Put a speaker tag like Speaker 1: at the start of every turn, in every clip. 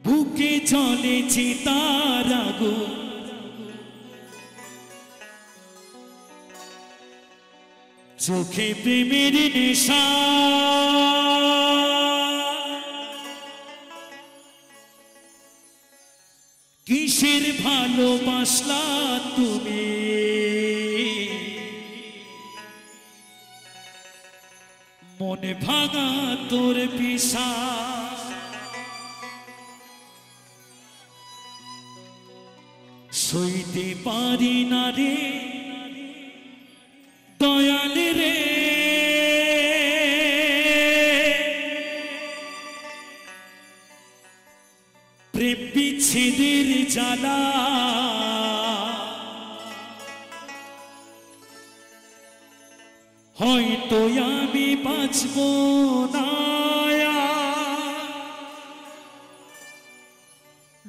Speaker 1: বুকে জ্বলেছে তার আগুন, চোখে প্রেমের নেশা, কিসের ভালোবাসলা তুমি, মনে ভাঙা তোর পিসা, সইতে পারি না রে দয়াল রে, প্রেম বিচ্ছেদের জ্বালা, হয়তো আমি বাঁচব না,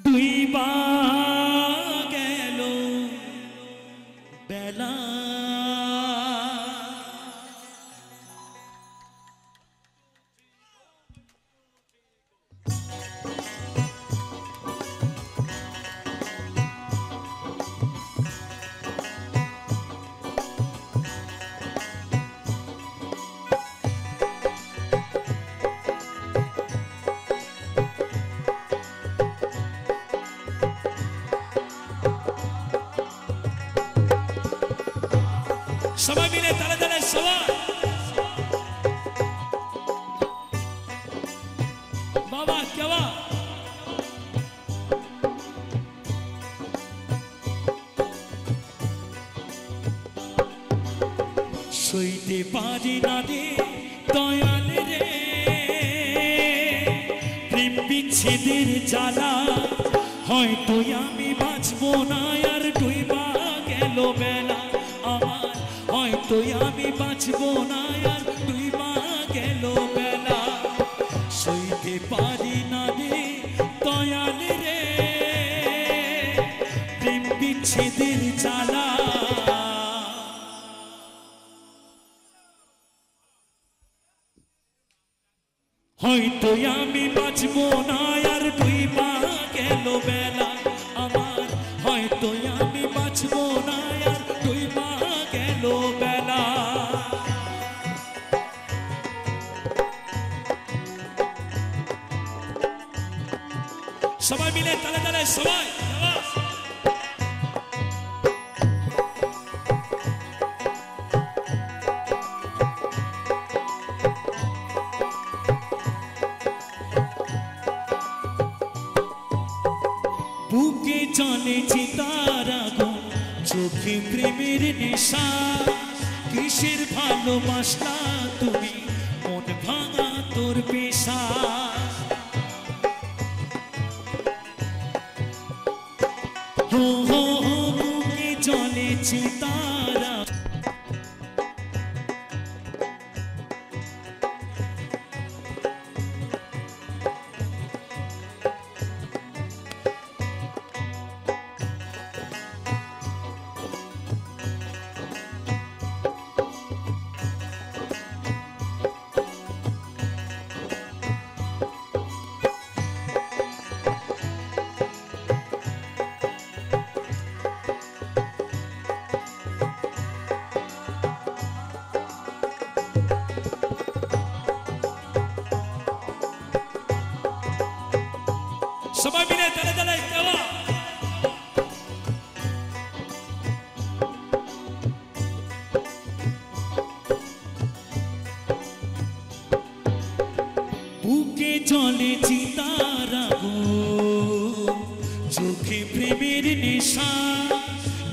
Speaker 1: ডুইবা গেল বেলা। সবাই মিলে তালে তালে সবাই বাবা কেবা সইতে পারি না রে দয়াল রে, প্রেম বিচ্ছেদের জ্বালা, হয়তো আমি বাঁচব না আর ডুইবা গেল বেলা আমার, হয়তো আমি বাঁচব না আর ডুইবা গেল বেলা, সইতে পারি না রে দয়াল রে, প্রেম বিচ্ছেদের জ্বালা, হয়তো আমি বাঁচব না আর ডুইবা গেল বেলা আমার, হয়তো আমি বাঁচব না আর ডুইবা গেল বেলা। সবাই মিলে তালে তালে সবাই বুকে জ্বলেছে তার আগুন, চোখে প্রেমের নেশা, কিসের ভালোবাসলা তুমি, মন ভাঙা তোর পেশা, হো হো হো বুকে জ্বলেছে তার আগুন, সবাই মিলে তালে তালে কেবা বুকে জ্বলেছে তার আগুন, চোখে প্রেমের নেশা,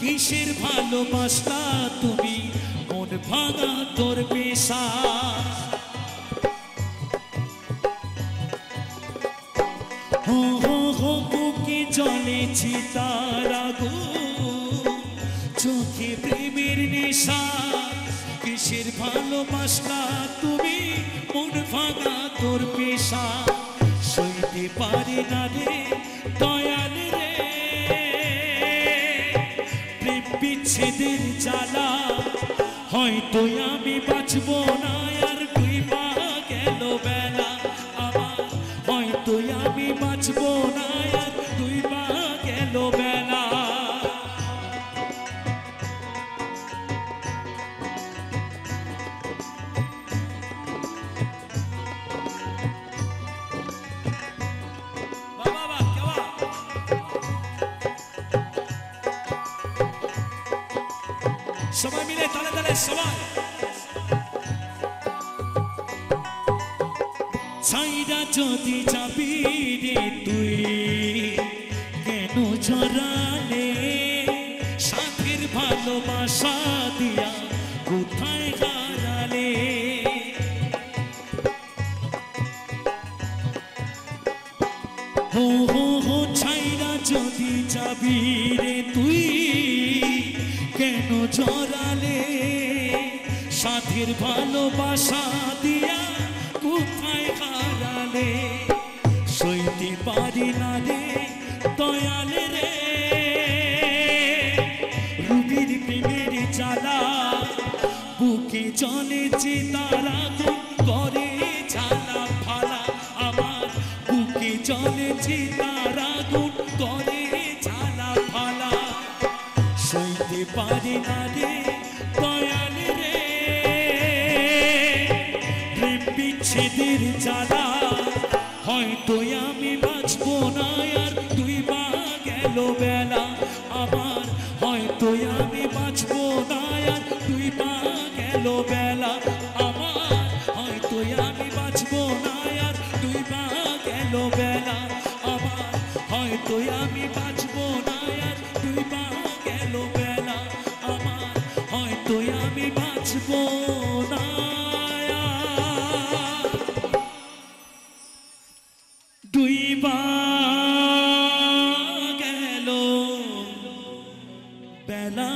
Speaker 1: কিসের ভালোবাসলা তুমি, মন ভাঙা তোর পেশা, হো হো হো বুকে জ্বলেছে তার আগুন, চোখে প্রেমের নেশা, কিসের ভালোবাসলা তুমি, মন ভাঙা তোর পেশা, সইতে পারি না রে দয়াল রে, প্রেম বিচ্ছেদের জ্বালা, হয়তো আমি বাঁচব না আর ডুইবা গেল বেলা আমার, হয়তো আমি বাঁচব না সবাই মিলে তালে তালে সবাই ছাইরা যদি যাবি রে তুই কেন ঝরালে সাথের ভালোবাসা দিয়া কোথায় হারালে হো হো হো ছাইরা যদি যাবি রে তুই কেন ঝরালে সাথের ভালোবাসা দিয়া কোথায় হারালে সইতে পারি না রে দয়াল রে রুবির প্রেমের জ্বালা বুকে চলেছে তারা করে ঝালা ফালা আমার বুকে চলেছে তারা করে ঝালা ফালা সইতে পারি না রে দয়াল রে প্রেম বিচ্ছেদের জ্বালা হয়তো আমি বাঁচবো না আর তুই বা গেল বেলা আমার হয়তো আমি বাঁচবো না আর তুই বা গেল বেলা আমার হয়তো আমি বাঁচবো না আর তুই বা গেল বেলা আমার হয়তো আমি বাঁচবো না আর তুই বা গেল বেলা আমার হয়তো আমি বাঁচবো না দুই বা গেল বেলা